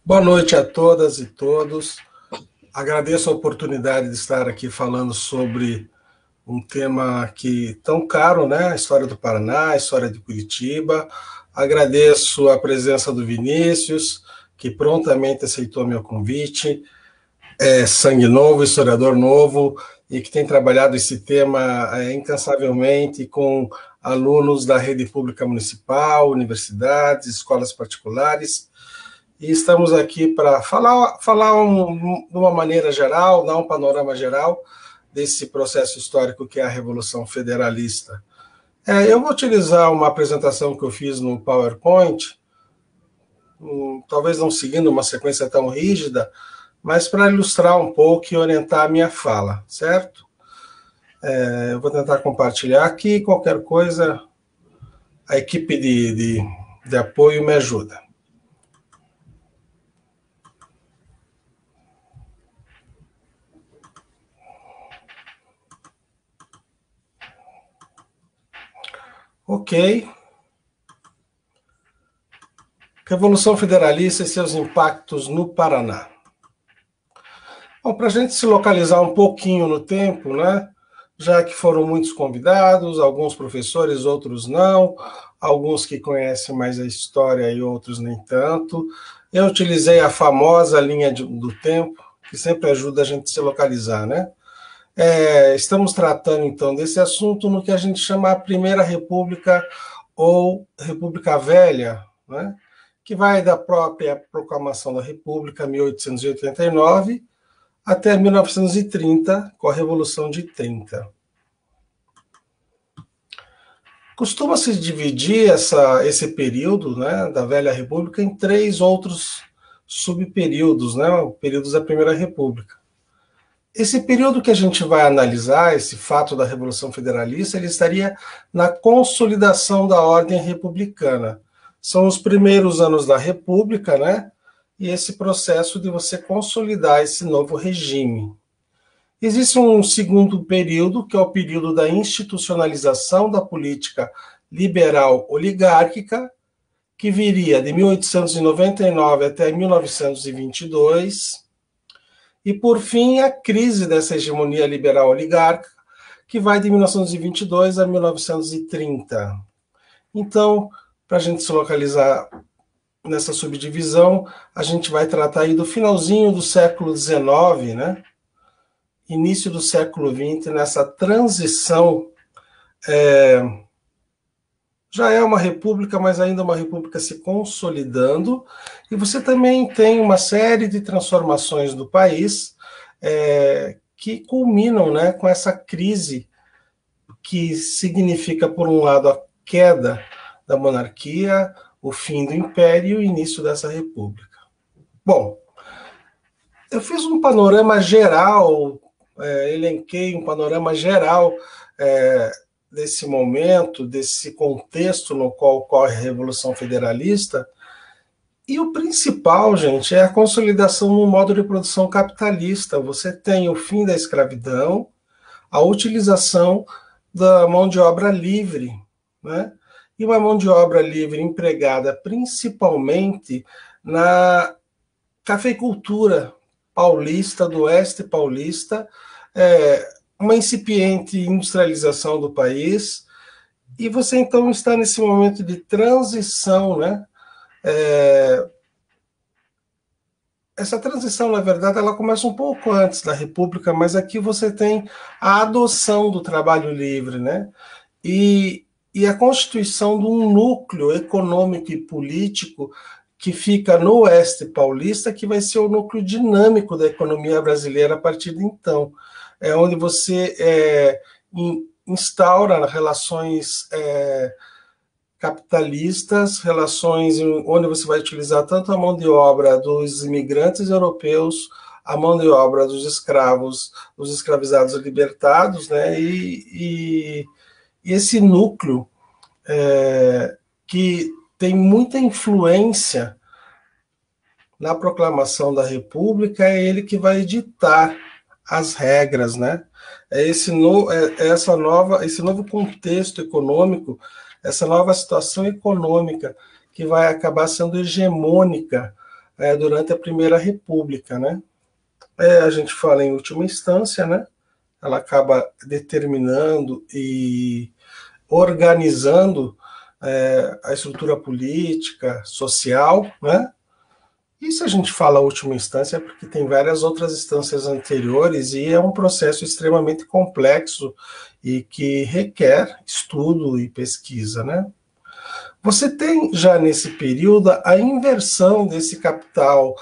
Boa noite a todas e todos. Agradeço a oportunidade de estar aqui falando sobre um tema que tão caro, né? A história do Paraná, a história de Curitiba. Agradeço a presença do Vinícius, que prontamente aceitou meu convite. É sangue novo, historiador novo, e que tem trabalhado esse tema incansavelmente com alunos da rede pública municipal, universidades, escolas particulares. E estamos aqui para de uma maneira geral, dar um panorama geral desse processo histórico que é a Revolução Federalista. Eu vou utilizar uma apresentação que eu fiz no PowerPoint, talvez não seguindo uma sequência tão rígida, mas para ilustrar um pouco e orientar a minha fala, certo? Eu vou tentar compartilhar aqui, qualquer coisa, a equipe de apoio me ajuda. Ok. Revolução Federalista e seus impactos no Paraná. Bom, para a gente se localizar um pouquinho no tempo, né? Já que foram muitos convidados, alguns professores, outros não, alguns que conhecem mais a história e outros nem tanto. Eu utilizei a famosa linha do tempo, que sempre ajuda a gente a se localizar, né? Estamos tratando, então, desse assunto no que a gente chama a Primeira República ou República Velha, né? Que vai da própria proclamação da República, 1889, até 1930, com a Revolução de 30. Costuma-se dividir esse período, né, da Velha República em três outros subperíodos, né, períodos da Primeira República. Esse período que a gente vai analisar, esse fato da Revolução Federalista, ele estaria na consolidação da ordem republicana. São os primeiros anos da República, né? E esse processo de você consolidar esse novo regime. Existe um segundo período, que é o período da institucionalização da política liberal oligárquica, que viria de 1899 até 1922, e, por fim, a crise dessa hegemonia liberal oligárquica, que vai de 1922 a 1930. Então, para a gente se localizar nessa subdivisão, a gente vai tratar aí do finalzinho do século XIX, né? Início do século XX, nessa transição. Já é uma república, mas ainda uma república se consolidando, e você também tem uma série de transformações do país que culminam, né, com essa crise que significa, por um lado, a queda da monarquia, o fim do império e o início dessa república. Bom, eu fiz um panorama geral, elenquei um panorama geral desse momento, desse contexto no qual ocorre a Revolução Federalista, e o principal, gente, é a consolidação no modo de produção capitalista. Você tem o fim da escravidão, a utilização da mão de obra livre, né? E uma mão de obra livre empregada principalmente na cafeicultura paulista, do oeste paulista, uma incipiente industrialização do país, e você então está nesse momento de transição, né? Essa transição, na verdade, ela começa um pouco antes da República, mas aqui você tem a adoção do trabalho livre, né? E a constituição de um núcleo econômico e político que fica no oeste paulista, que vai ser o núcleo dinâmico da economia brasileira a partir de então. É onde você instaura relações capitalistas, relações onde você vai utilizar tanto a mão de obra dos imigrantes europeus, a mão de obra dos escravos, dos escravizados libertados, né? E esse núcleo que tem muita influência na proclamação da República, é ele que vai ditar as regras, né? Esse novo contexto econômico, essa nova situação econômica que vai acabar sendo hegemônica durante a Primeira República, né? A gente fala em última instância, né? Ela acaba determinando e organizando a estrutura política, social, né? E se a gente fala última instância, é porque tem várias outras instâncias anteriores e é um processo extremamente complexo e que requer estudo e pesquisa, né? Você tem já nesse período a inversão desse capital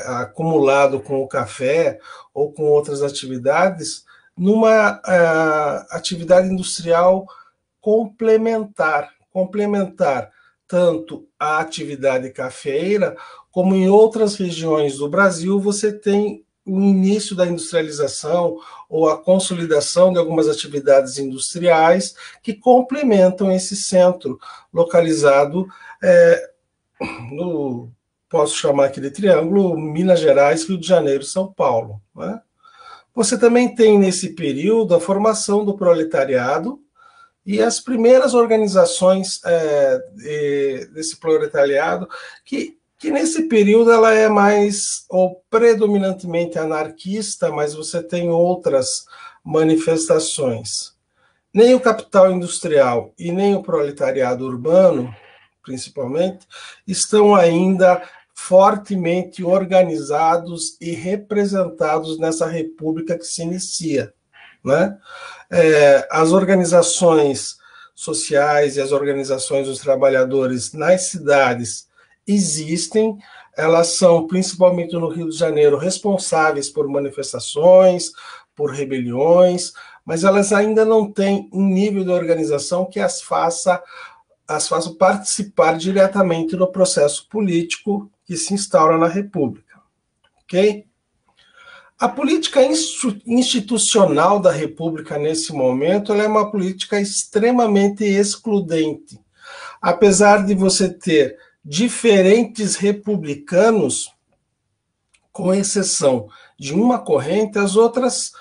acumulado com o café ou com outras atividades numa atividade industrial complementar tanto a atividade cafeeira, como em outras regiões do Brasil, você tem o início da industrialização ou a consolidação de algumas atividades industriais que complementam esse centro localizado no, posso chamar aqui de triângulo, Minas Gerais, Rio de Janeiro, São Paulo, né? Você também tem nesse período a formação do proletariado e as primeiras organizações desse proletariado que nesse período ela é mais ou predominantemente anarquista, mas você tem outras manifestações. Nem o capital industrial e nem o proletariado urbano, principalmente, estão ainda fortemente organizados e representados nessa república que se inicia, né? As organizações sociais e as organizações dos trabalhadores nas cidades existem, elas são, principalmente no Rio de Janeiro, responsáveis por manifestações, por rebeliões, mas elas ainda não têm um nível de organização que as faça participar diretamente do processo político que se instaura na República. Ok? A política institucional da República nesse momento ela é uma política extremamente excludente. Apesar de você ter diferentes republicanos, com exceção de uma corrente, as outras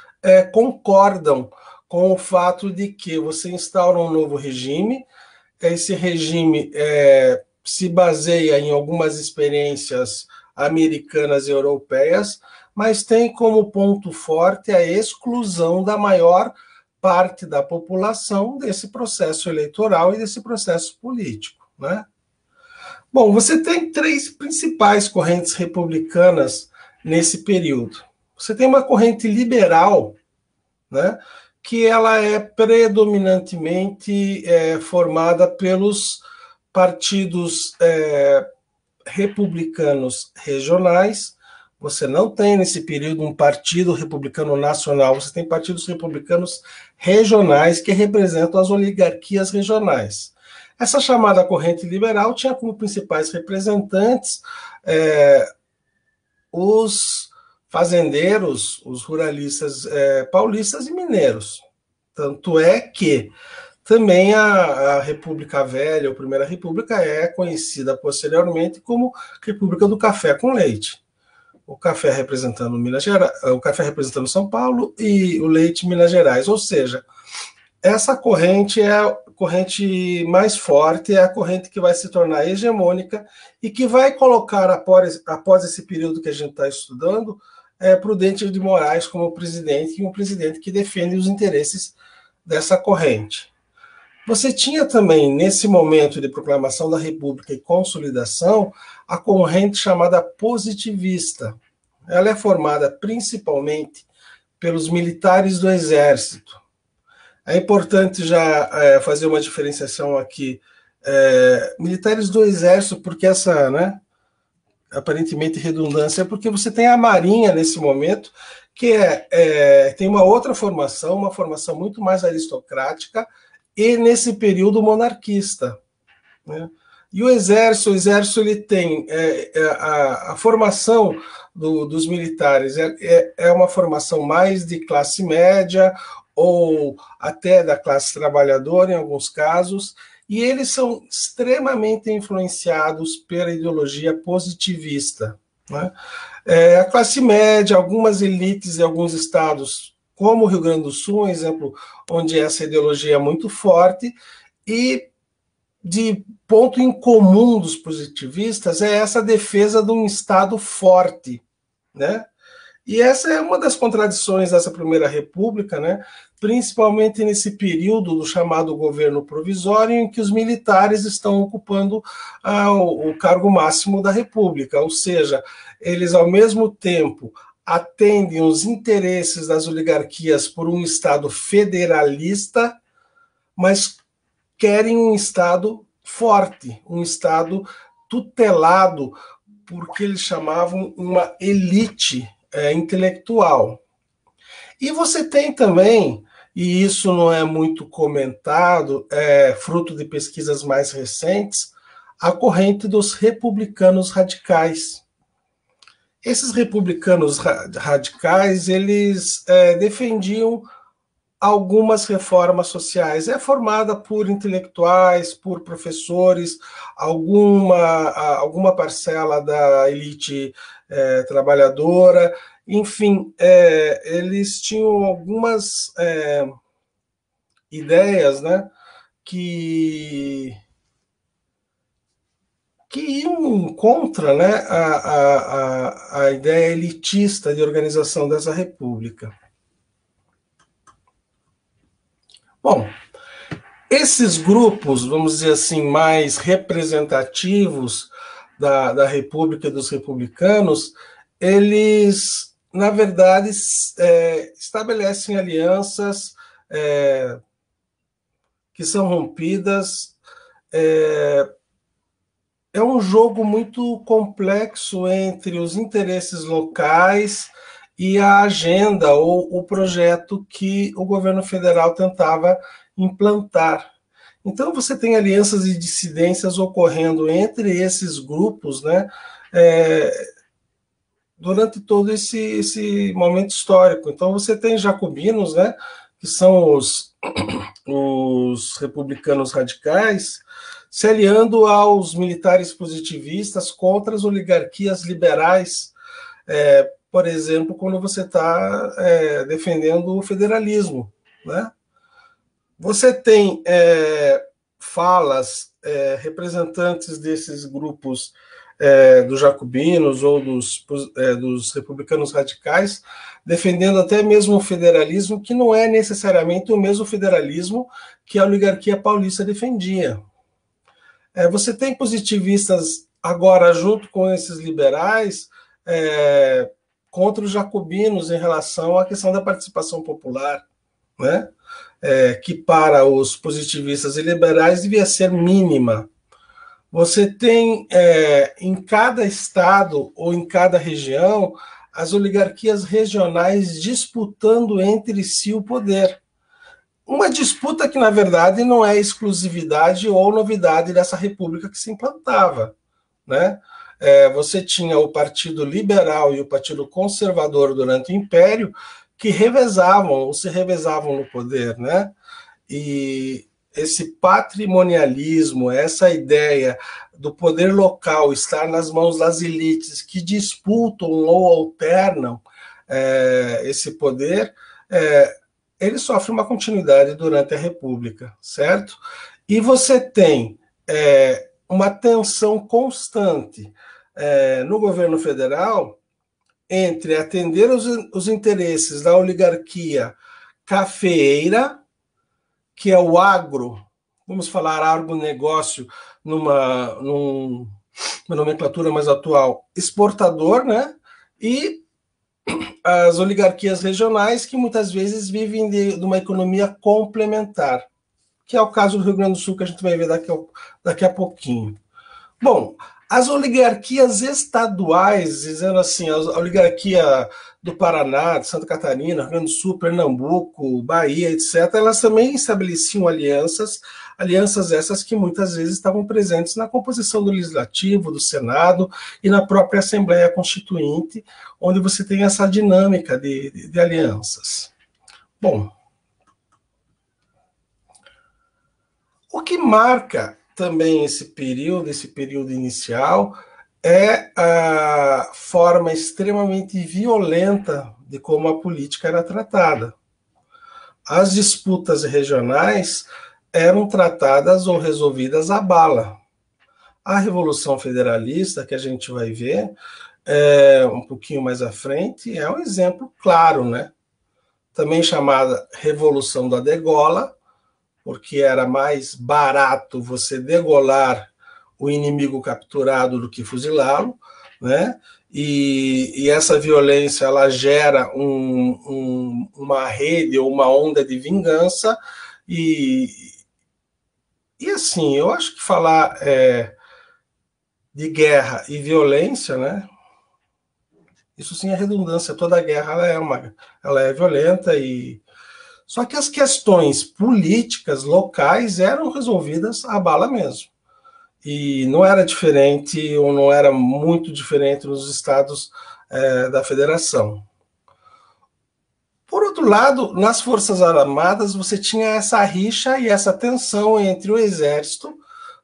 concordam com o fato de que você instaura um novo regime, esse regime se baseia em algumas experiências americanas e europeias, mas tem como ponto forte a exclusão da maior parte da população desse processo eleitoral e desse processo político, né? Bom, você tem três principais correntes republicanas nesse período. Você tem uma corrente liberal, né, que ela é predominantemente formada pelos partidos republicanos regionais. Você não tem nesse período um partido republicano nacional, você tem partidos republicanos regionais que representam as oligarquias regionais. Essa chamada corrente liberal tinha como principais representantes os fazendeiros, os ruralistas paulistas e mineiros. Tanto é que também a República Velha, ou Primeira República, é conhecida posteriormente como República do Café com Leite. O café representando Minas Gerais, o café representando São Paulo e o leite Minas Gerais. Ou seja, essa corrente é a corrente mais forte, é a corrente que vai se tornar hegemônica e que vai colocar, após esse período que a gente está estudando, Prudente de Moraes como presidente, e um presidente que defende os interesses dessa corrente. Você tinha também, nesse momento de proclamação da República e consolidação, a corrente chamada positivista. Ela é formada principalmente pelos militares do Exército. É importante já fazer uma diferenciação aqui. Militares do Exército, porque essa, né, aparentemente redundância, é porque você tem a Marinha nesse momento, que tem uma outra formação, uma formação muito mais aristocrática, e nesse período monarquista, né? E o exército ele tem a formação dos militares é uma formação mais de classe média ou até da classe trabalhadora em alguns casos, e eles são extremamente influenciados pela ideologia positivista, né? A classe média, algumas elites em alguns estados, como o Rio Grande do Sul, um exemplo onde essa ideologia é muito forte, e de ponto em comum dos positivistas é essa defesa de um Estado forte, né? E essa é uma das contradições dessa Primeira República, né? Principalmente nesse período do chamado governo provisório, em que os militares estão ocupando o cargo máximo da República, ou seja, eles ao mesmo tempo atendem os interesses das oligarquias por um Estado federalista, mas querem um Estado forte, um Estado tutelado por que eles chamavam uma elite intelectual. E você tem também, e isso não é muito comentado, fruto de pesquisas mais recentes, a corrente dos republicanos radicais. Esses republicanos radicais, eles defendiam algumas reformas sociais. É formada por intelectuais, por professores, alguma parcela da elite trabalhadora, enfim, eles tinham algumas ideias, né, que iam contra, né, a ideia elitista de organização dessa república. Bom, esses grupos, vamos dizer assim, mais representativos da República e dos republicanos, eles, na verdade, estabelecem alianças que são rompidas. É um jogo muito complexo entre os interesses locais e a agenda ou o projeto que o governo federal tentava implantar. Então você tem alianças e dissidências ocorrendo entre esses grupos, né, durante todo esse momento histórico. Então você tem jacobinos, né, que são os republicanos radicais, se aliando aos militares positivistas contra as oligarquias liberais, por exemplo, quando você está defendendo o federalismo, né? Você tem falas representantes desses grupos dos jacobinos ou dos republicanos radicais, defendendo até mesmo o federalismo, que não é necessariamente o mesmo federalismo que a oligarquia paulista defendia. Você tem positivistas agora, junto com esses liberais, contra os jacobinos em relação à questão da participação popular, né? Que para os positivistas e liberais devia ser mínima. Você tem em cada estado ou em cada região as oligarquias regionais disputando entre si o poder. Uma disputa que, na verdade, não é exclusividade ou novidade dessa república que se implantava, né? Você tinha o Partido Liberal e o Partido Conservador durante o Império, que se revezavam no poder, né? E esse patrimonialismo, essa ideia do poder local estar nas mãos das elites que disputam ou alternam esse poder, ele sofre uma continuidade durante a República, certo? E você tem uma tensão constante no governo federal entre atender os interesses da oligarquia cafeeira, que é o agro, vamos falar agronegócio numa nomenclatura mais atual, exportador, né? E as oligarquias regionais, que muitas vezes vivem de uma economia complementar, que é o caso do Rio Grande do Sul, que a gente vai ver daqui a pouquinho. Bom, as oligarquias estaduais, dizendo assim, a oligarquia do Paraná, de Santa Catarina, Rio Grande do Sul, Pernambuco, Bahia, etc., elas também estabeleciam alianças essas que muitas vezes estavam presentes na composição do Legislativo, do Senado e na própria Assembleia Constituinte, onde você tem essa dinâmica de alianças. Bom, o que marca também esse período inicial, é a forma extremamente violenta de como a política era tratada. As disputas regionais eram tratadas ou resolvidas à bala. A Revolução Federalista, que a gente vai ver um pouquinho mais à frente, é um exemplo claro, né? Também chamada Revolução da Degola, porque era mais barato você degolar o inimigo capturado do que fuzilá-lo, né? E essa violência ela gera uma rede ou uma onda de vingança e assim, eu acho que falar de guerra e violência, né? Isso sim é redundância. Toda guerra ela é violenta e só que as questões políticas locais eram resolvidas à bala mesmo. E não era diferente ou não era muito diferente nos estados da federação. Por outro lado, nas Forças Armadas você tinha essa rixa e essa tensão entre o exército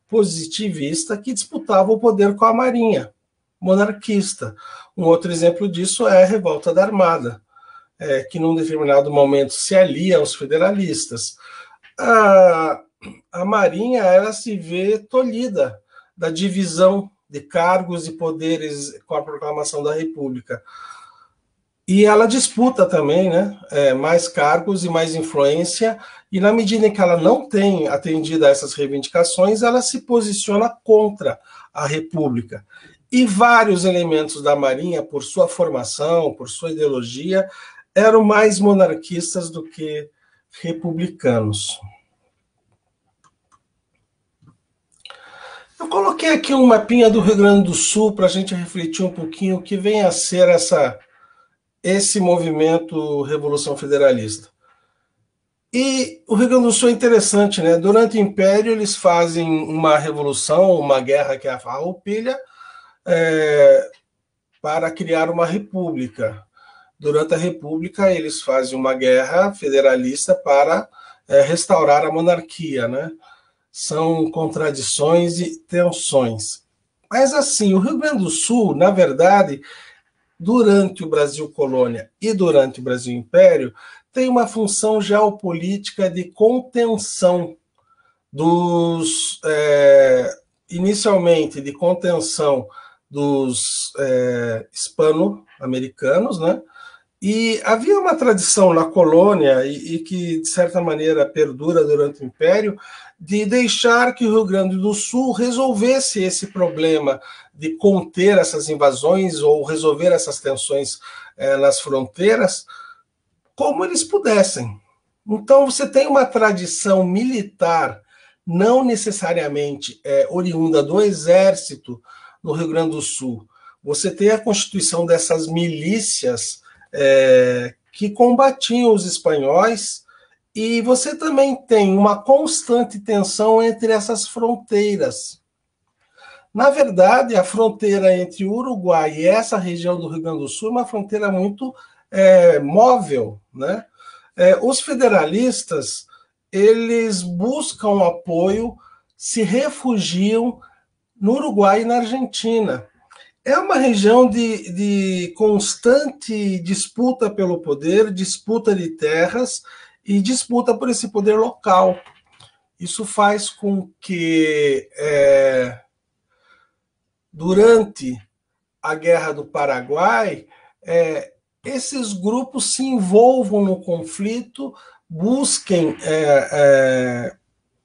positivista que disputava o poder com a marinha monarquista. Um outro exemplo disso é a Revolta da Armada, que num determinado momento se alia aos federalistas. A marinha ela se vê tolhida da divisão de cargos e poderes com a proclamação da República. E ela disputa também, né, mais cargos e mais influência, e na medida em que ela não tem atendido a essas reivindicações, ela se posiciona contra a República. E vários elementos da Marinha, por sua formação, por sua ideologia, eram mais monarquistas do que republicanos. Eu coloquei aqui um mapinha do Rio Grande do Sul para a gente refletir um pouquinho o que vem a ser esse movimento Revolução Federalista. E o Rio Grande do Sul é interessante, né? Durante o Império eles fazem uma revolução, uma guerra que é a Farroupilha, para criar uma república. Durante a República eles fazem uma guerra federalista para restaurar a monarquia, né? São contradições e tensões. Mas assim, o Rio Grande do Sul, na verdade, durante o Brasil Colônia e durante o Brasil Império, tem uma função geopolítica de contenção inicialmente de contenção dos hispano-americanos, né? E havia uma tradição na colônia, e que, de certa maneira, perdura durante o Império, de deixar que o Rio Grande do Sul resolvesse esse problema de conter essas invasões ou resolver essas tensões nas fronteiras como eles pudessem. Então, você tem uma tradição militar, não necessariamente oriunda do exército no Rio Grande do Sul. Você tem a constituição dessas milícias que combatiam os espanhóis, e você também tem uma constante tensão entre essas fronteiras. Na verdade, a fronteira entre o Uruguai e essa região do Rio Grande do Sul é uma fronteira muito móvel, né? Os federalistas, eles buscam apoio, se refugiam no Uruguai e na Argentina. É uma região de constante disputa pelo poder, disputa de terras e disputa por esse poder local. Isso faz com que, durante a Guerra do Paraguai, esses grupos se envolvam no conflito, busquem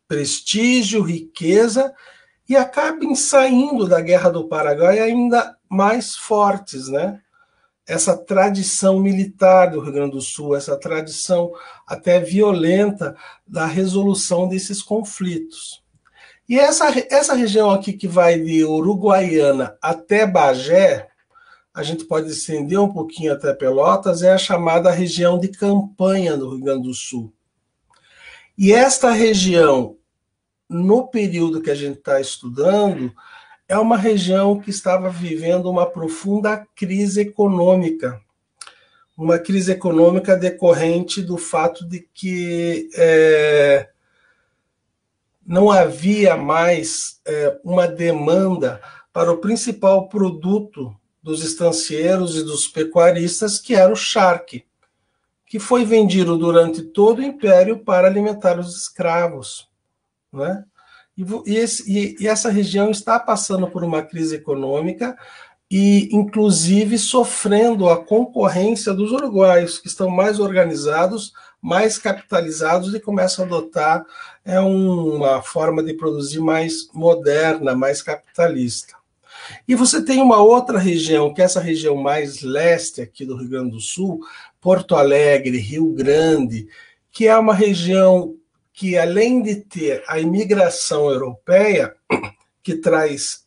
prestígio, riqueza, e acabem saindo da Guerra do Paraguai ainda mais fortes, né? Essa tradição militar do Rio Grande do Sul, essa tradição até violenta da resolução desses conflitos. E essa região aqui que vai de Uruguaiana até Bagé, a gente pode estender um pouquinho até Pelotas, é a chamada região de campanha do Rio Grande do Sul. E esta região, no período que a gente está estudando, é uma região que estava vivendo uma profunda crise econômica. Uma crise econômica decorrente do fato de que não havia mais uma demanda para o principal produto dos estancieiros e dos pecuaristas, que era o charque, que foi vendido durante todo o Império para alimentar os escravos. né? E essa região está passando por uma crise econômica e, inclusive, sofrendo a concorrência dos uruguaios, que estão mais organizados, mais capitalizados e começam a adotar uma forma de produzir mais moderna, mais capitalista. E você tem uma outra região, que é essa região mais leste aqui do Rio Grande do Sul, Porto Alegre, Rio Grande, que é uma região que, além de ter a imigração europeia, que traz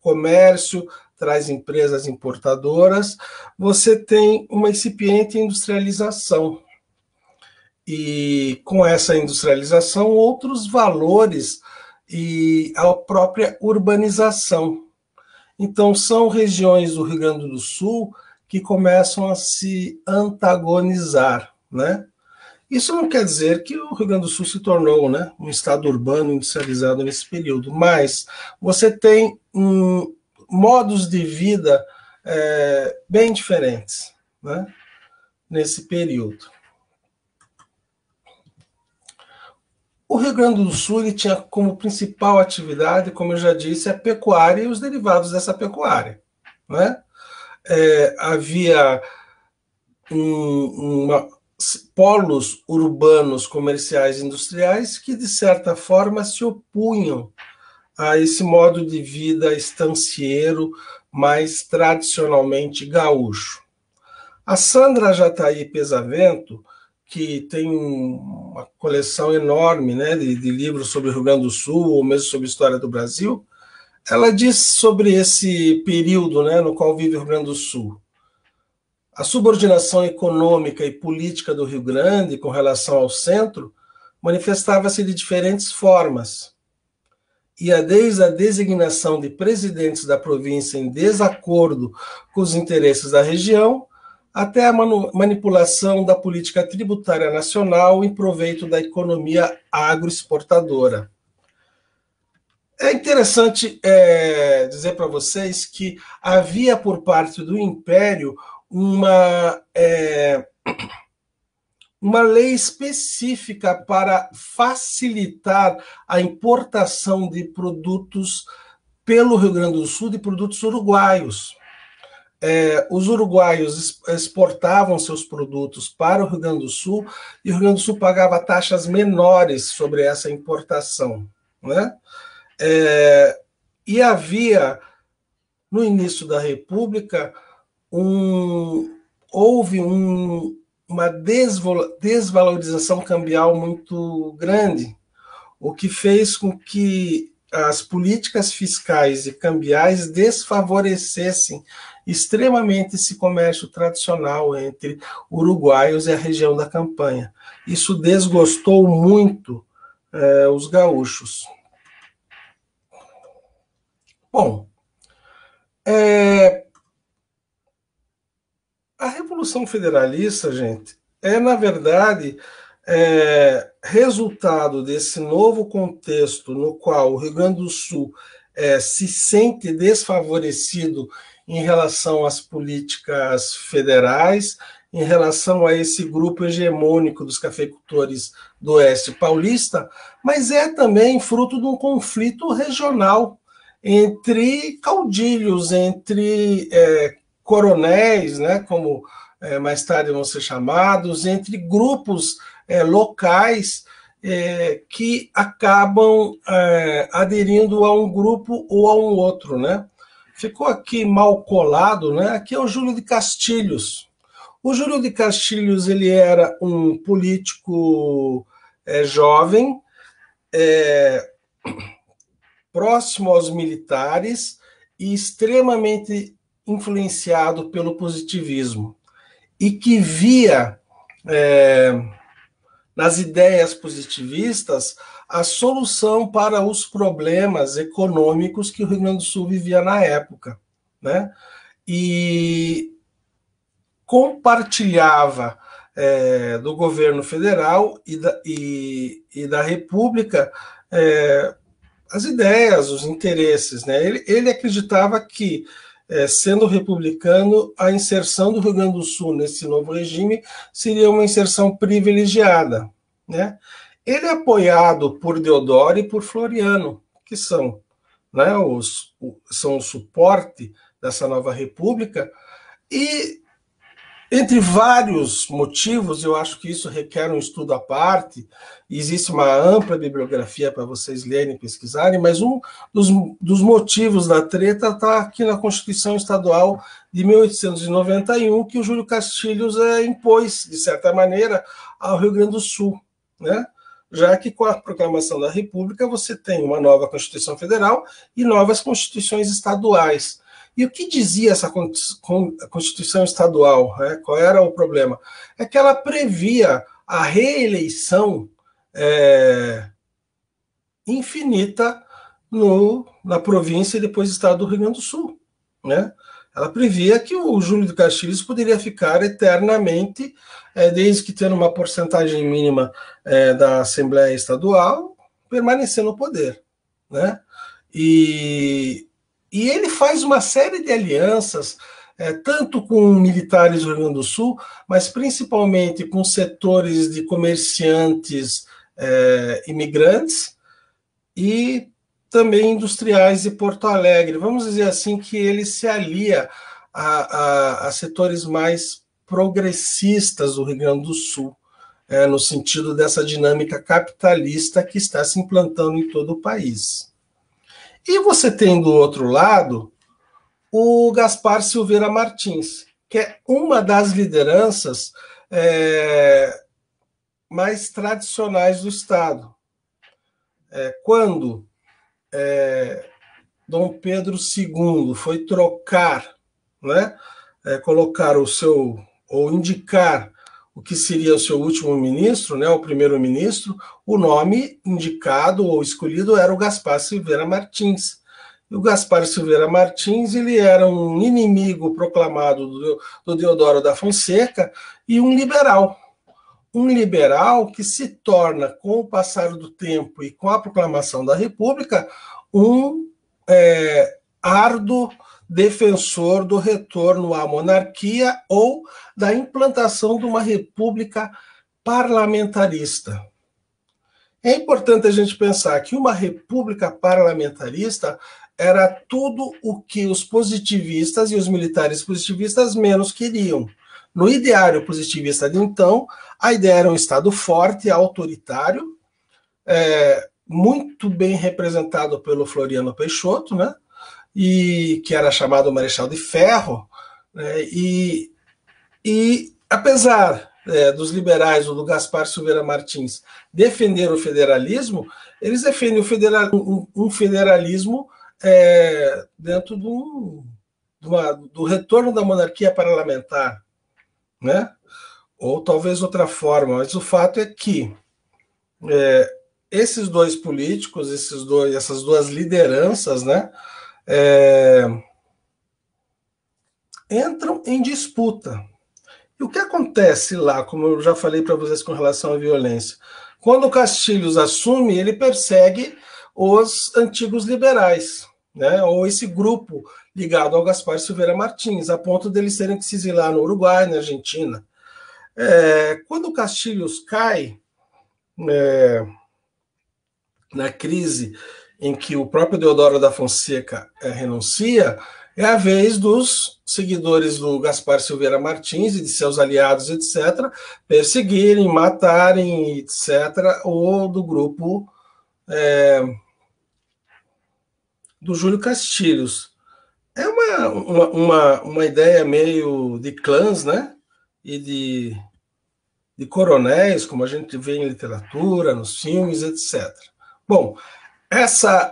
comércio, traz empresas importadoras, você tem uma incipiente industrialização. E com essa industrialização, outros valores e a própria urbanização. Então, são regiões do Rio Grande do Sul que começam a se antagonizar, né? Isso não quer dizer que o Rio Grande do Sul se tornou, né, um estado urbano industrializado nesse período, mas você tem modos de vida bem diferentes, né, nesse período. O Rio Grande do Sul ele tinha como principal atividade, como eu já disse, a pecuária e os derivados dessa pecuária, né? Havia polos urbanos, comerciais e industriais que, de certa forma, se opunham a esse modo de vida estancieiro mais tradicionalmente gaúcho. A Sandra Jataí Pesavento, que tem uma coleção enorme, né, de livros sobre o Rio Grande do Sul, ou mesmo sobre a história do Brasil, ela diz sobre esse período, né, no qual vive o Rio Grande do Sul. A subordinação econômica e política do Rio Grande com relação ao centro manifestava-se de diferentes formas. Ia desde a designação de presidentes da província em desacordo com os interesses da região, até a manipulação da política tributária nacional em proveito da economia agroexportadora. É interessante dizer para vocês que havia por parte do Império uma lei específica para facilitar a importação de produtos pelo Rio Grande do Sul, de produtos uruguaios. Os uruguaios exportavam seus produtos para o Rio Grande do Sul e o Rio Grande do Sul pagava taxas menores sobre essa importação, né? E havia, no início da República, houve uma desvalorização cambial muito grande, o que fez com que as políticas fiscais e cambiais desfavorecessem extremamente esse comércio tradicional entre uruguaios e a região da Campanha. Isso desgostou muito os gaúchos. Bom, a Revolução Federalista, gente, na verdade, resultado desse novo contexto no qual o Rio Grande do Sul se sente desfavorecido em relação às políticas federais, em relação a esse grupo hegemônico dos cafeicultores do Oeste Paulista, mas também fruto de um conflito regional entre caudilhos, entre coronéis, né, como mais tarde vão ser chamados, entre grupos locais que acabam aderindo a um grupo ou a um outro, né? Ficou aqui mal colado, né? Aqui é o Júlio de Castilhos. O Júlio de Castilhos ele era um político jovem, próximo aos militares e extremamente influenciado pelo positivismo, e que via nas ideias positivistas a solução para os problemas econômicos que o Rio Grande do Sul vivia na época, né? E compartilhava do governo federal e da República as ideias, os interesses, né? Ele acreditava que, sendo republicano, a inserção do Rio Grande do Sul nesse novo regime seria uma inserção privilegiada, né? Ele é apoiado por Deodoro e por Floriano, que são, né, são o suporte dessa nova república, e entre vários motivos, eu acho que isso requer um estudo à parte, existe uma ampla bibliografia para vocês lerem e pesquisarem, mas um dos motivos da treta está aqui na Constituição Estadual de 1891, que o Júlio Castilhos impôs, de certa maneira, ao Rio Grande do Sul, né? Já que com a proclamação da República você tem uma nova Constituição Federal e novas constituições estaduais. E o que dizia essa Constituição Estadual? Né? Qual era o problema? É que ela previa a reeleição infinita na província e depois do estado do Rio Grande do Sul. Né? Ela previa que o Júlio de Castilhos poderia ficar eternamente, desde que tendo uma porcentagem mínima da Assembleia Estadual, permanecer no poder. Né? E ele faz uma série de alianças, tanto com militares do Rio Grande do Sul, mas principalmente com setores de comerciantes imigrantes e também industriais de Porto Alegre. Vamos dizer assim que ele se alia a setores mais progressistas do Rio Grande do Sul, no sentido dessa dinâmica capitalista que está se implantando em todo o país. E você tem do outro lado o Gaspar Silveira Martins, que é uma das lideranças mais tradicionais do Estado. Quando Dom Pedro II foi trocar, né, colocar o seu, ou indicar o que seria o seu último ministro, né, o primeiro-ministro, o nome indicado ou escolhido era o Gaspar Silveira Martins. E o Gaspar Silveira Martins ele era um inimigo proclamado do Deodoro da Fonseca e um liberal. Um liberal que se torna, com o passar do tempo e com a proclamação da República, um árduo defensor do retorno à monarquia ou da implantação de uma república parlamentarista. É importante a gente pensar que uma república parlamentarista era tudo o que os positivistas e os militares positivistas menos queriam. No ideário positivista de então, a ideia era um Estado forte, autoritário, muito bem representado pelo Floriano Peixoto, né? E que era chamado Marechal de Ferro, né? E apesar dos liberais ou do Gaspar Silveira Martins defender o federalismo, eles defendem um federalismo dentro do retorno da monarquia parlamentar, né? Ou talvez outra forma, mas o fato é que esses dois políticos, essas duas lideranças, né, entram em disputa. E o que acontece lá, como eu já falei para vocês com relação à violência? Quando o Castilhos assume, ele persegue os antigos liberais, né, ou esse grupo ligado ao Gaspar Silveira Martins, a ponto deles terem que se exilar no Uruguai, na Argentina. Quando o Castilhos cai na crise em que o próprio Deodoro da Fonseca renuncia, é a vez dos seguidores do Gaspar Silveira Martins e de seus aliados, etc., perseguirem, matarem, etc., ou do grupo do Júlio Castilhos. É uma ideia meio de clãs, né? E de coronéis, como a gente vê em literatura, nos filmes, etc. Bom, essa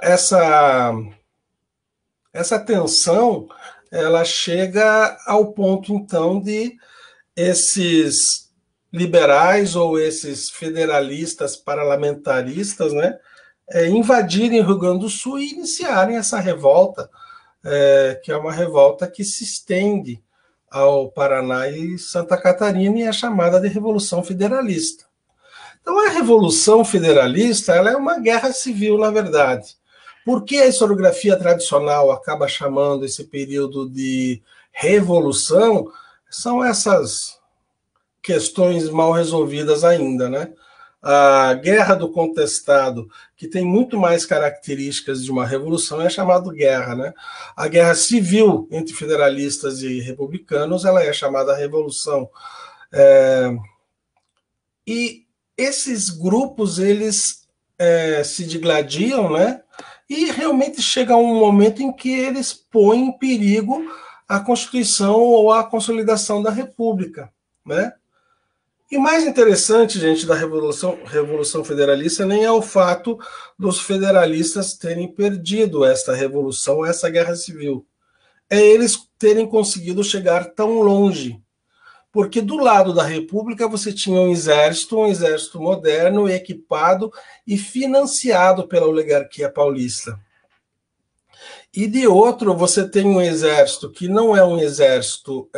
tensão ela chega ao ponto, então, de esses liberais ou esses federalistas parlamentaristas, né, invadirem o Rio Grande do Sul e iniciarem essa revolta, que é uma revolta que se estende ao Paraná e Santa Catarina e é chamada de Revolução Federalista. Então, a Revolução Federalista ela é uma guerra civil, na verdade. Por que a historiografia tradicional acaba chamando esse período de revolução? São essas questões mal resolvidas ainda, né? A Guerra do Contestado, que tem muito mais características de uma revolução, é chamada guerra, né? A guerra civil entre federalistas e republicanos, ela é chamada revolução. E esses grupos, eles se digladiam, né? E realmente chega um momento em que eles põem em perigo a Constituição ou a consolidação da República, né? E mais interessante, gente, da Revolução Federalista nem é o fato dos federalistas terem perdido esta revolução, essa guerra civil. É eles terem conseguido chegar tão longe. Porque do lado da República você tinha um exército moderno, equipado e financiado pela oligarquia paulista. E de outro, você tem um exército que não é um exército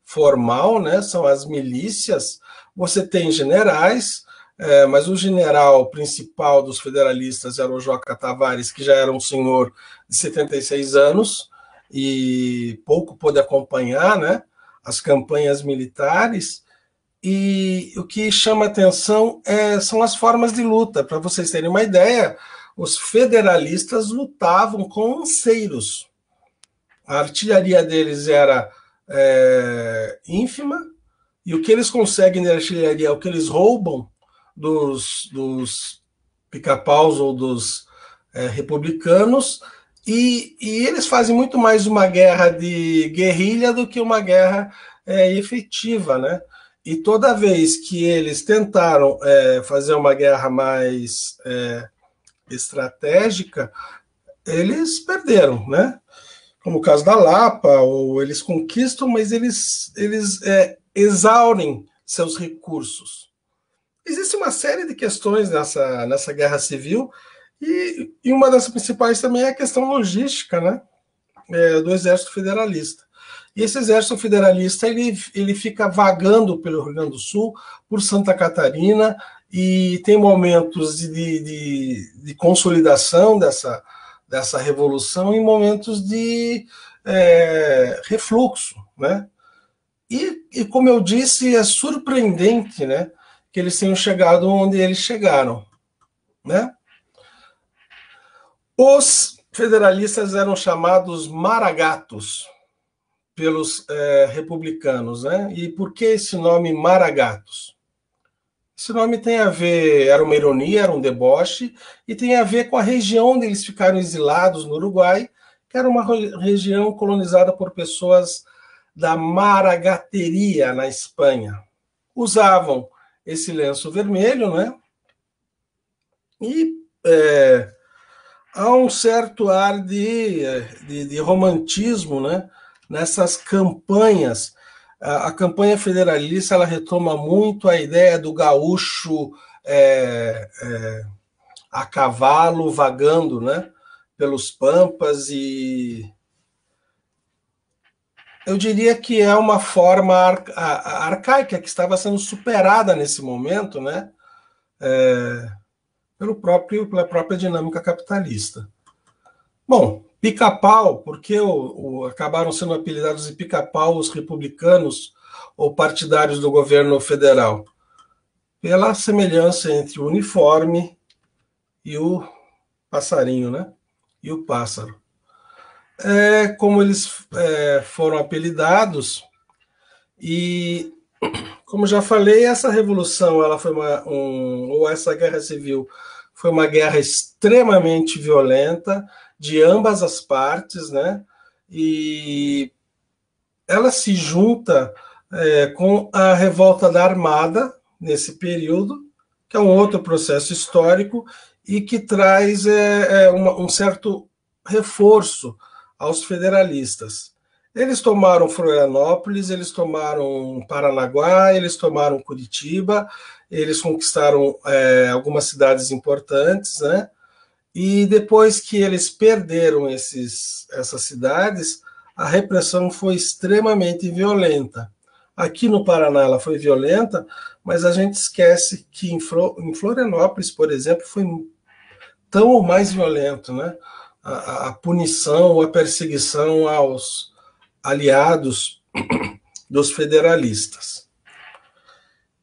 formal, né? São as milícias. Você tem generais, mas o general principal dos federalistas era o Joca Tavares, que já era um senhor de 76 anos e pouco pôde acompanhar, né, as campanhas militares. E o que chama atenção são as formas de luta. Para vocês terem uma ideia, os federalistas lutavam com lanceiros. A artilharia deles era ínfima, e o que eles conseguem de artilharia é o que eles roubam dos pica-paus ou dos republicanos, e eles fazem muito mais uma guerra de guerrilha do que uma guerra efetiva, né? E toda vez que eles tentaram fazer uma guerra mais estratégica, eles perderam, né? Como o caso da Lapa, ou eles conquistam, mas eles exaurem seus recursos. Existe uma série de questões nessa guerra civil, e uma das principais também é a questão logística, né? Do Exército Federalista. E esse Exército Federalista ele fica vagando pelo Rio Grande do Sul, por Santa Catarina, e tem momentos de consolidação dessa revolução e momentos de refluxo, né? E como eu disse, é surpreendente, né, que eles tenham chegado onde eles chegaram, né? Os federalistas eram chamados maragatos pelos republicanos, né? E por que esse nome maragatos? Esse nome tem a ver, era uma ironia, era um deboche, e tem a ver com a região onde eles ficaram exilados no Uruguai, que era uma região colonizada por pessoas da maragateria na Espanha. Usavam esse lenço vermelho, né? E há um certo ar de romantismo, né, nessas campanhas. A campanha federalista ela retoma muito a ideia do gaúcho a cavalo vagando, né, pelos pampas, e eu diria que é uma forma arcaica que estava sendo superada nesse momento, né, pela própria dinâmica capitalista. Bom, pica-pau, porque acabaram sendo apelidados de pica-pau os republicanos ou partidários do governo federal? Pela semelhança entre o uniforme e o passarinho, né? E o pássaro. Como eles foram apelidados, e como já falei, essa revolução, ela foi ou essa guerra civil foi uma guerra extremamente violenta de ambas as partes, né? E ela se junta com a revolta da Armada nesse período, que é um outro processo histórico e que traz um certo reforço aos federalistas. Eles tomaram Florianópolis, eles tomaram Paranaguá, eles tomaram Curitiba, eles conquistaram algumas cidades importantes, né? E depois que eles perderam essas cidades, a repressão foi extremamente violenta. Aqui no Paraná ela foi violenta, mas a gente esquece que em Florianópolis, por exemplo, foi tão ou mais violento, né? A punição, a perseguição aos aliados dos federalistas.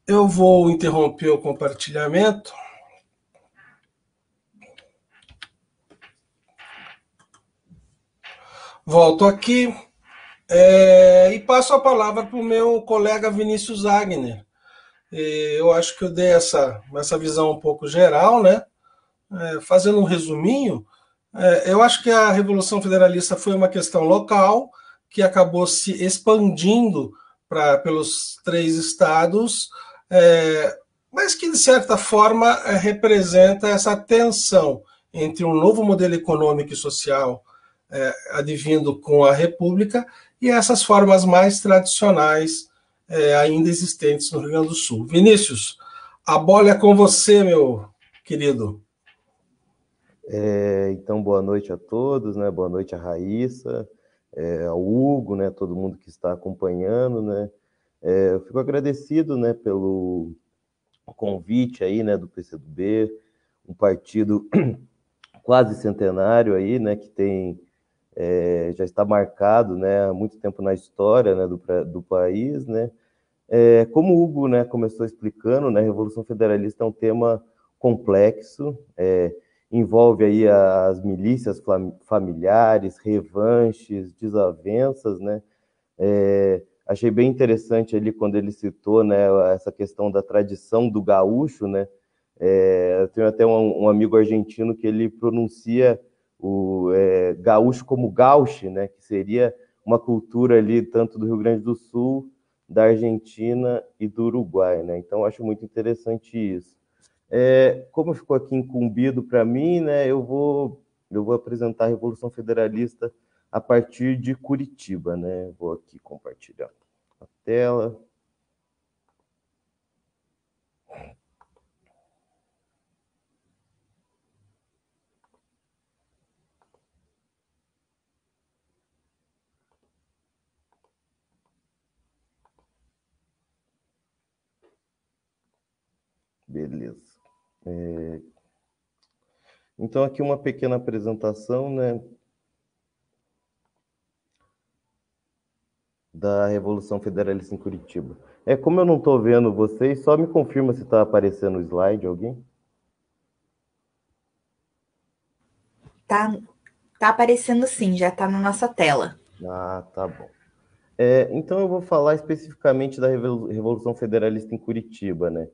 Eu vou interromper o compartilhamento. Volto aqui e passo a palavra para o meu colega Vinícius Agner. Eu acho que eu dei essa visão um pouco geral, né? Fazendo um resuminho, eu acho que a Revolução Federalista foi uma questão local que acabou se expandindo pelos três estados, mas que, de certa forma, representa essa tensão entre um novo modelo econômico e social advindo com a República e essas formas mais tradicionais ainda existentes no Rio Grande do Sul. Vinícius, a bola é com você, meu querido. Então, boa noite a todos, né? Boa noite a Raíssa, ao Hugo, né? Todo mundo que está acompanhando, né? Eu fico agradecido, né? Pelo convite aí, né? Do PCdoB, um partido quase centenário aí, né? Que tem já está marcado, né? Há muito tempo na história, né? Do país, né? Como o Hugo, né? Começou explicando, né? A Revolução Federalista é um tema complexo. Envolve aí as milícias familiares, revanches, desavenças, né? Achei bem interessante ali quando ele citou, né, essa questão da tradição do gaúcho, né? Eu tenho até um amigo argentino que ele pronuncia o gaúcho como gauche, né? Que seria uma cultura ali tanto do Rio Grande do Sul, da Argentina e do Uruguai, né? Então acho muito interessante isso. Como ficou aqui incumbido para mim, né, eu vou apresentar a Revolução Federalista a partir de Curitiba, né? Vou aqui compartilhar a tela. Beleza. Então aqui uma pequena apresentação, né, da Revolução Federalista em Curitiba. Como eu não estou vendo vocês, só me confirma se está aparecendo o slide, alguém? Tá, tá aparecendo sim, já tá na nossa tela. Ah, tá bom. Então eu vou falar especificamente da Revolução Federalista em Curitiba, né?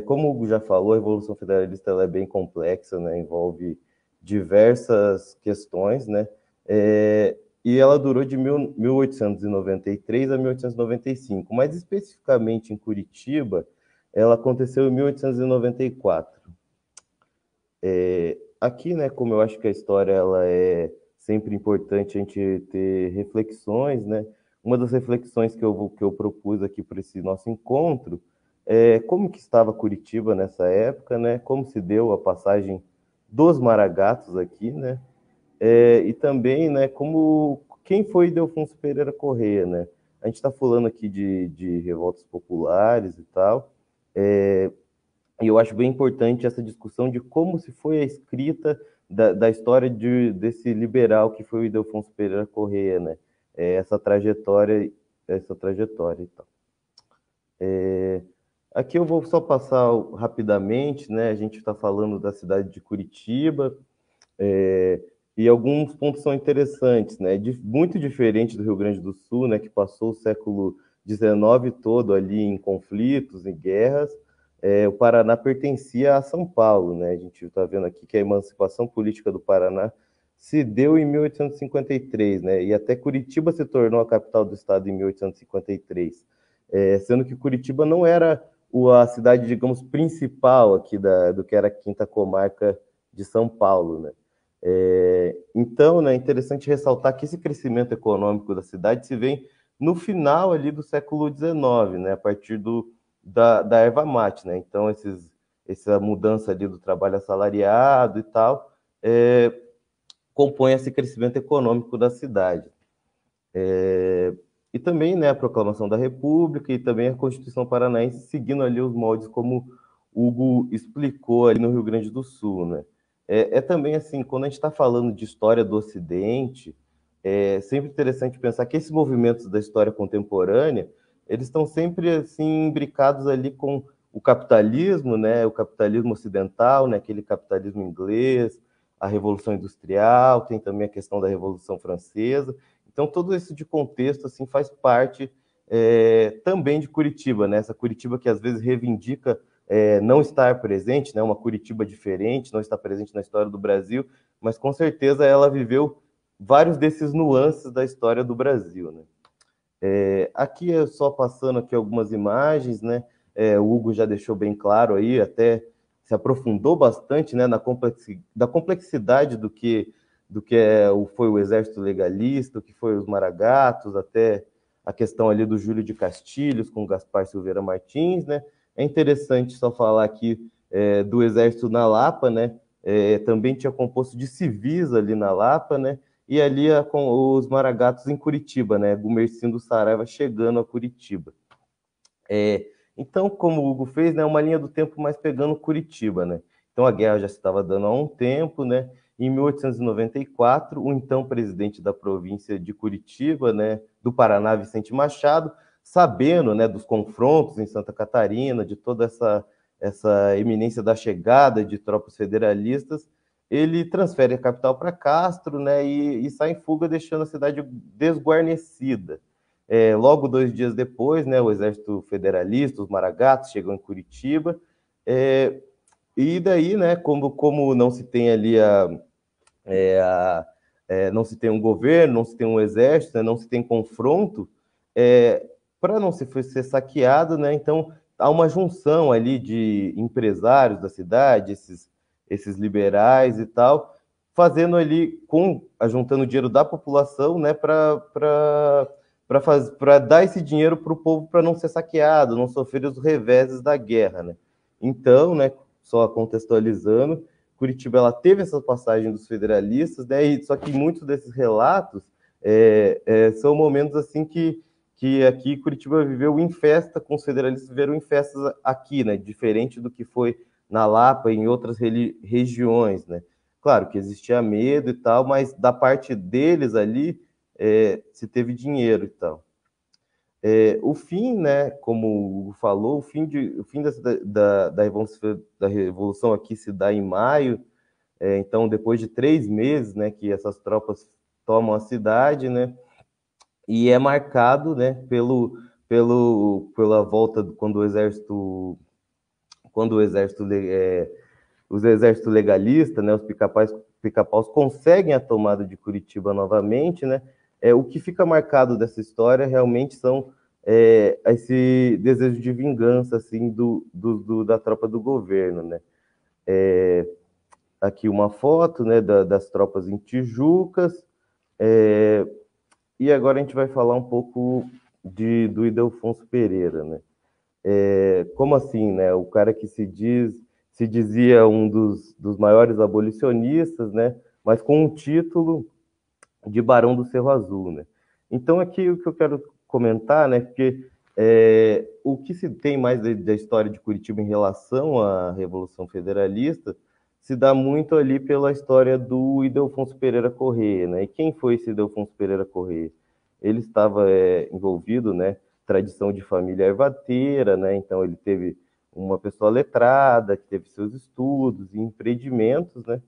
Como o Hugo já falou, a Revolução Federalista ela é bem complexa, né? Envolve diversas questões, né? E ela durou de 1893 a 1895, mas especificamente em Curitiba, ela aconteceu em 1894. Aqui, né, como eu acho que a história ela é sempre importante a gente ter reflexões, né? Uma das reflexões que eu propus aqui para esse nosso encontro é como que estava Curitiba nessa época, né? Como se deu a passagem dos Maragatos aqui, né? E também, né, como quem foi Ildefonso Pereira Corrêa, né? A gente está falando aqui de revoltas populares e tal, e eu acho bem importante essa discussão de como se foi a escrita da história desse liberal que foi o Ildefonso Pereira Corrêa, né? Essa trajetória e tal. Aqui eu vou só passar rapidamente, né? A gente está falando da cidade de Curitiba, e alguns pontos são interessantes, né? Muito diferente do Rio Grande do Sul, né? Que passou o século XIX todo ali em conflitos, em guerras. O Paraná pertencia a São Paulo, né? A gente está vendo aqui que a emancipação política do Paraná se deu em 1853, né? E até Curitiba se tornou a capital do estado em 1853, sendo que Curitiba não era a cidade, digamos, principal aqui do que era a quinta comarca de São Paulo, né? Então, né, é interessante ressaltar que esse crescimento econômico da cidade se vem no final ali do século XIX, né, a partir da erva mate, né? Então, essa mudança ali do trabalho assalariado e tal, compõe esse crescimento econômico da cidade. E também, né, a proclamação da República e também a Constituição Paranaense seguindo ali os moldes como o Hugo explicou ali no Rio Grande do Sul, né? Também assim, quando a gente está falando de história do Ocidente, é sempre interessante pensar que esses movimentos da história contemporânea eles estão sempre assim imbricados ali com o capitalismo, né, o capitalismo ocidental, né, aquele capitalismo inglês, a Revolução Industrial, tem também a questão da Revolução Francesa. Então, todo esse de contexto assim faz parte também de Curitiba, né? Essa Curitiba que às vezes reivindica não estar presente, né? Uma Curitiba diferente, não está presente na história do Brasil, mas com certeza ela viveu vários desses nuances da história do Brasil, né? Aqui é só passando aqui algumas imagens, né? O Hugo já deixou bem claro aí, até se aprofundou bastante, né, da complexidade do que foi o Exército Legalista, o que foi os Maragatos, até a questão ali do Júlio de Castilhos com Gaspar Silveira Martins, né? É interessante só falar aqui do Exército na Lapa, né? Também tinha composto de civis ali na Lapa, né? E ali com os Maragatos em Curitiba, né? Gumercindo Saraiva chegando a Curitiba. Então, como o Hugo fez, né, uma linha do tempo mais pegando Curitiba, né? Então a guerra já se estava dando há um tempo, né? Em 1894, o então presidente da província de Curitiba, né, do Paraná, Vicente Machado, sabendo, né, dos confrontos em Santa Catarina, de toda essa eminência da chegada de tropas federalistas, ele transfere a capital para Castro, né, e sai em fuga, deixando a cidade desguarnecida. Logo 2 dias depois, né, o Exército Federalista, os Maragatos, chegam em Curitiba, e daí, né, como não se tem ali não se tem um governo, não se tem um exército, né, não se tem confronto, para não ser saqueado, né, então há uma junção ali de empresários da cidade, esses liberais e tal, fazendo ali, juntando dinheiro da população, né, para dar esse dinheiro para o povo para não ser saqueado, não sofrer os reveses da guerra, né? Então, né, só contextualizando, Curitiba ela teve essa passagem dos federalistas, né, só que muitos desses relatos são momentos assim que aqui Curitiba viveu em festa, com os federalistas viveram em festas aqui, né, diferente do que foi na Lapa e em outras regiões, né? Claro que existia medo e tal, mas da parte deles ali se teve dinheiro e tal. O fim, né, como o Hugo falou, o fim da Revolução aqui se dá em maio, então depois de 3 meses, né, que essas tropas tomam a cidade, né, e é marcado, né, pela volta os exércitos legalistas, né, os pica-paus conseguem a tomada de Curitiba novamente, né? O que fica marcado dessa história realmente são esse desejo de vingança assim da tropa do governo, né? Aqui uma foto, né, das tropas em Tijucas, e agora a gente vai falar um pouco do Ildefonso Pereira, né? Como assim, né? O cara que se dizia um dos maiores abolicionistas, né? Mas com um título de Barão do Cerro Azul, né? Então aqui o que eu quero comentar, né? Porque o que se tem mais da história de Curitiba em relação à Revolução Federalista se dá muito ali pela história do Ildefonso Pereira Corrêa, né? E quem foi esse Ildefonso Pereira Corrêa? Ele estava envolvido, né? Tradição de família ervateira, né? Então ele teve uma pessoa letrada, que teve seus estudos e empreendimentos, né?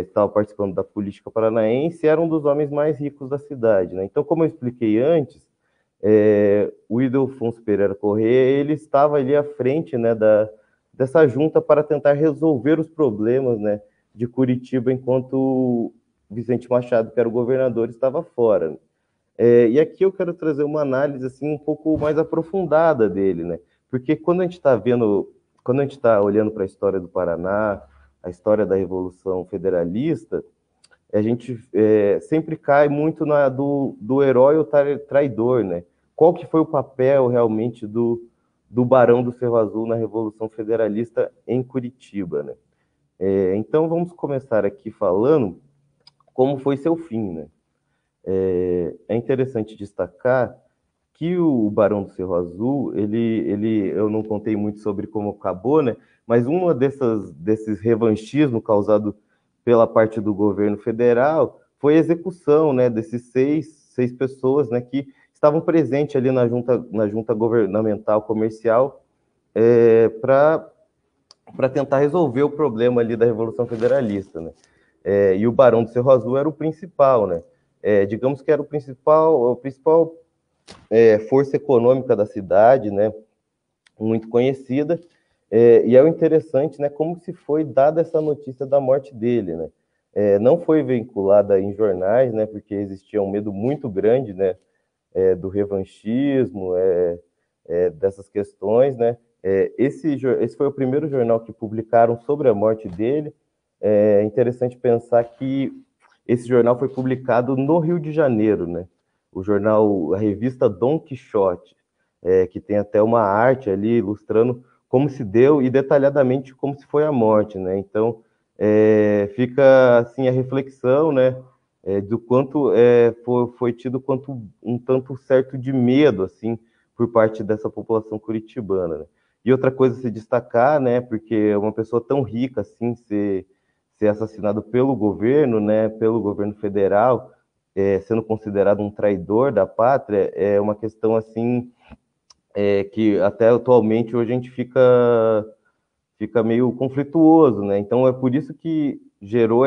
Estava participando da política paranaense e era um dos homens mais ricos da cidade, né? Então, como eu expliquei antes, o Ildefonso Pereira Corrêa, ele estava ali à frente, né, dessa junta para tentar resolver os problemas, né, de Curitiba, enquanto Vicente Machado, que era o governador, estava fora. E aqui eu quero trazer uma análise assim um pouco mais aprofundada dele, né? Porque quando a gente está olhando para a história do Paraná, a história da Revolução Federalista, a gente sempre cai muito do herói ou traidor, né? Qual que foi o papel realmente do Barão do Cerro Azul na Revolução Federalista em Curitiba, né? Então vamos começar aqui falando como foi seu fim, né? É interessante destacar que o Barão do Cerro Azul, eu não contei muito sobre como acabou, né? Mas uma desses revanchismos causado pela parte do governo federal foi a execução, né, desses seis pessoas, né, que estavam presentes ali na junta governamental comercial para tentar resolver o problema ali da Revolução Federalista, né? E o Barão do Cerro Azul era o principal, né? Digamos que era a principal força econômica da cidade, né? Muito conhecida. E é o interessante, né? Como se foi dada essa notícia da morte dele, né? Não foi vinculada em jornais, né? Porque existia um medo muito grande, né? Do revanchismo, dessas questões, né? Esse foi o primeiro jornal que publicaram sobre a morte dele. É interessante pensar que esse jornal foi publicado no Rio de Janeiro, né? O jornal, a revista Dom Quixote, que tem até uma arte ali ilustrando como se deu e detalhadamente como se foi a morte, né? Então, fica assim a reflexão, né? Do quanto foi tido quanto um tanto certo de medo, assim, por parte dessa população curitibana, né? E outra coisa a se destacar, né? Porque uma pessoa tão rica assim ser assassinado pelo governo, né? Pelo governo federal, sendo considerado um traidor da pátria, é uma questão assim que até atualmente hoje a gente fica meio conflituoso, né? Então é por isso que gerou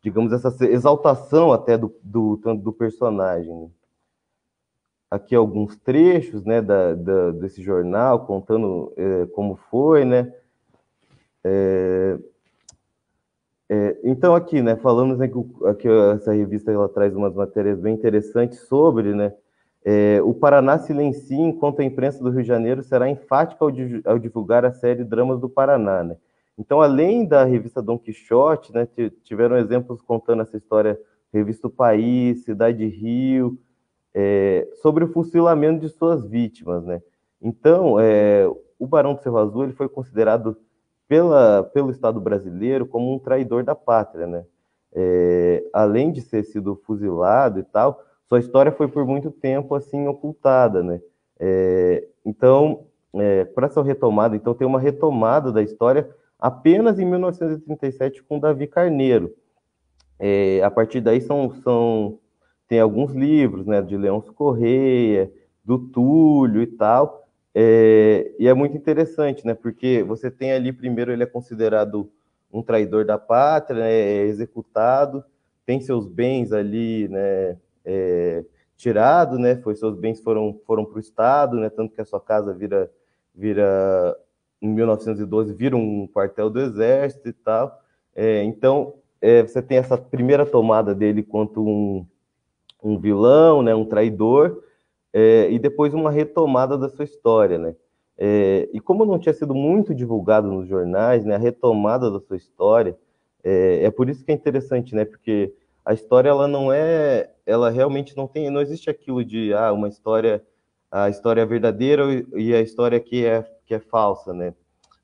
digamos, essa exaltação até do personagem, né? Aqui alguns trechos, né, desse jornal, contando como foi, né? Então aqui, né, falamos, né, que essa revista ela traz umas matérias bem interessantes sobre, né, o Paraná silencia enquanto a imprensa do Rio de Janeiro será enfática ao divulgar a série Dramas do Paraná, né? Então, além da revista Dom Quixote, né, tiveram exemplos contando essa história, revista O País, Cidade Rio, sobre o fuzilamento de suas vítimas, né? Então, o Barão do Cerro Azul ele foi considerado pelo Estado brasileiro como um traidor da pátria, né? Além de ter sido fuzilado e tal, sua história foi por muito tempo assim ocultada, né? Então, para essa retomada, então tem uma retomada da história apenas em 1937 com Davi Carneiro. A partir daí tem alguns livros, né, de Leôncio Correia, do Túlio e tal, e é muito interessante, né, porque você tem ali, primeiro, ele é considerado um traidor da pátria, né, é executado, tem seus bens ali, né, tirado, né, seus bens foram para o Estado, né, tanto que a sua casa vira em 1912, vira um quartel do Exército e tal. Então, você tem essa primeira tomada dele quanto um vilão, né, um traidor, e depois uma retomada da sua história, né? E como não tinha sido muito divulgado nos jornais, né, a retomada da sua história, por isso que é interessante, né? Porque a história ela realmente não existe aquilo de uma história, a história é verdadeira e a história que é falsa, né?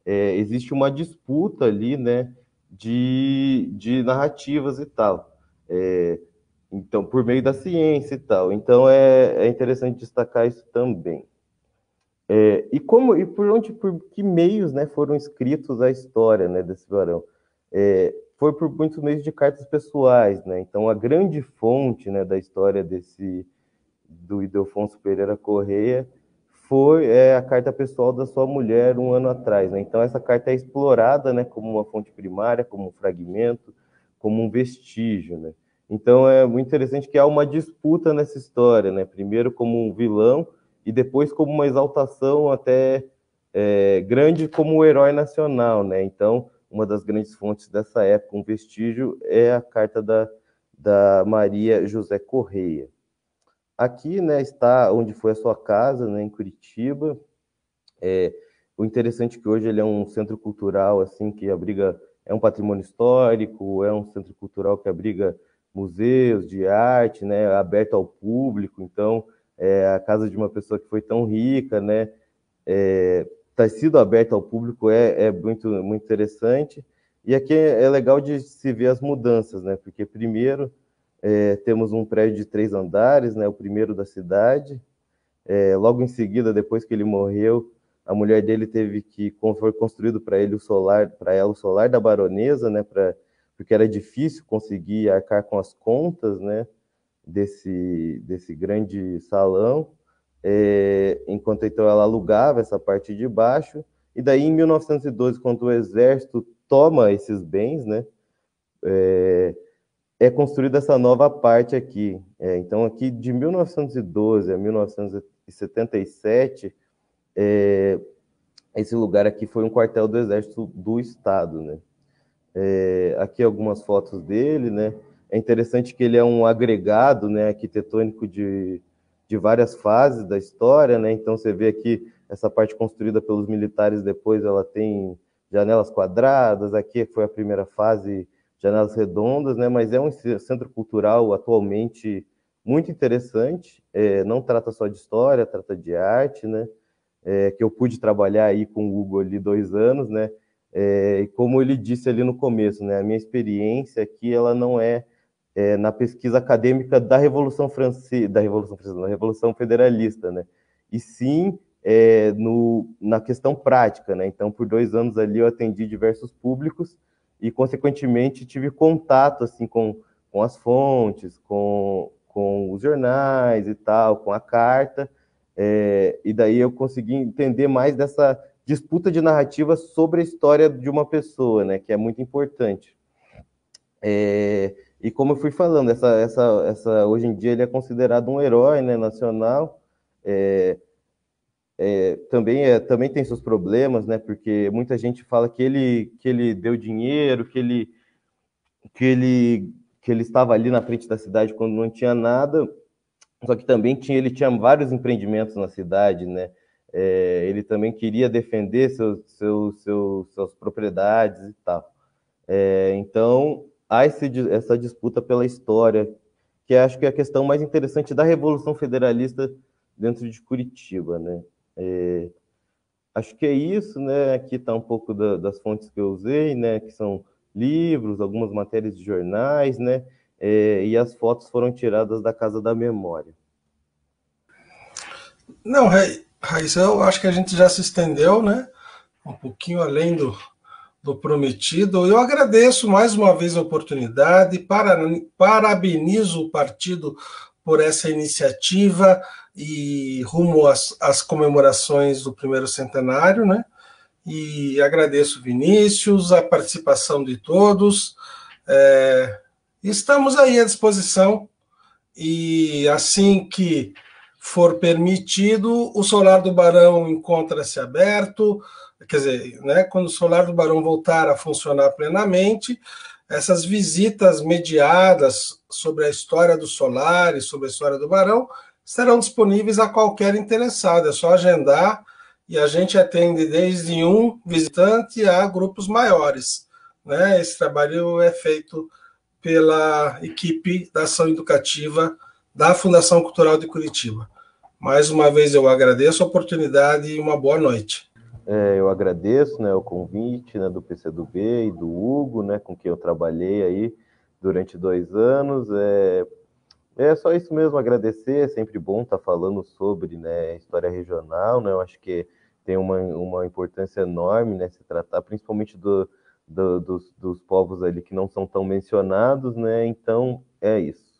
Existe uma disputa ali, né, de narrativas e tal. Então, por meio da ciência e tal. Então, é interessante destacar isso também. Por que meios, né, foram escritos a história, né, desse varão? Foi por muitos meios de cartas pessoais, né? Então, a grande fonte, né, da história do Ildefonso Pereira Correia foi a carta pessoal da sua mulher um ano atrás, né? Então essa carta é explorada, né, como uma fonte primária, como um fragmento, como um vestígio, né? Então é muito interessante que há uma disputa nessa história, né? Primeiro como um vilão e depois como uma exaltação até grande como o herói nacional, né? Então uma das grandes fontes dessa época, um vestígio, é a carta da Maria José Correia. Aqui, né, está onde foi a sua casa, né, em Curitiba. O interessante é que hoje ele é um centro cultural assim que abriga, é um patrimônio histórico, é um centro cultural que abriga museus de arte, né, aberto ao público. Então, a casa de uma pessoa que foi tão rica, né, ter sido aberta ao público é muito, muito interessante. E aqui é legal de se ver as mudanças, né, porque primeiro temos um prédio de 3 andares, né, o primeiro da cidade. Logo em seguida, depois que ele morreu, a mulher dele foi construído para ela o solar da baronesa, né, porque era difícil conseguir arcar com as contas, né, desse grande salão, enquanto então ela alugava essa parte de baixo, e daí em 1912, quando o exército toma esses bens, né, é construída essa nova parte aqui. Então, aqui de 1912 a 1977, esse lugar aqui foi um quartel do Exército do Estado, né? Aqui algumas fotos dele, né? É interessante que ele é um agregado, né, arquitetônico de várias fases da história, né? Então você vê aqui essa parte construída pelos militares, depois ela tem janelas quadradas, aqui foi a primeira fase, janelas redondas, né? Mas é um centro cultural atualmente muito interessante, não trata só de história, trata de arte, né? Que eu pude trabalhar aí com o Hugo ali 2 anos, né? E como ele disse ali no começo, né? A minha experiência aqui, ela não na pesquisa acadêmica da Revolução Francesa, da Revolução Federalista, né? E sim na questão prática, né? Então, por 2 anos ali eu atendi diversos públicos e, consequentemente, tive contato assim com as fontes, com os jornais e tal, com a carta, e daí eu consegui entender mais dessa disputa de narrativa sobre a história de uma pessoa, né? Que é muito importante. E como eu fui falando, hoje em dia ele é considerado um herói, né, nacional. Também tem seus problemas, né? Porque muita gente fala que ele deu dinheiro, que ele, que ele estava ali na frente da cidade quando não tinha nada. Só que também ele tinha vários empreendimentos na cidade, né? Ele também queria defender suas propriedades e tal. Então, há essa disputa pela história, que acho que é a questão mais interessante da Revolução Federalista dentro de Curitiba, né? Acho que é isso, né? Aqui está um pouco das fontes que eu usei, né? Que são livros, algumas matérias de jornais, né? E as fotos foram tiradas da Casa da Memória. Não, Raíssa, eu acho que a gente já se estendeu, né? Um pouquinho além do prometido. Eu agradeço mais uma vez a oportunidade, parabenizo o partido por essa iniciativa e rumo às comemorações do primeiro centenário, né? E agradeço, Vinícius, a participação de todos. Estamos aí à disposição e assim que for permitido, o Solar do Barão encontra-se aberto, quer dizer, né, quando o Solar do Barão voltar a funcionar plenamente, essas visitas mediadas sobre a história do Solar e sobre a história do Barão estarão disponíveis a qualquer interessado, é só agendar e a gente atende desde um visitante a grupos maiores, né? Esse trabalho é feito pela equipe da ação educativa da Fundação Cultural de Curitiba. Mais uma vez eu agradeço a oportunidade e uma boa noite. Eu agradeço, né, o convite, né, do PCdoB e do Hugo, né, com quem eu trabalhei aí durante 2 anos. É só isso mesmo, agradecer. É sempre bom estar falando sobre, né, história regional, né? Eu acho que tem uma importância enorme, né, se tratar principalmente dos povos ali que não são tão mencionados, né? Então é isso.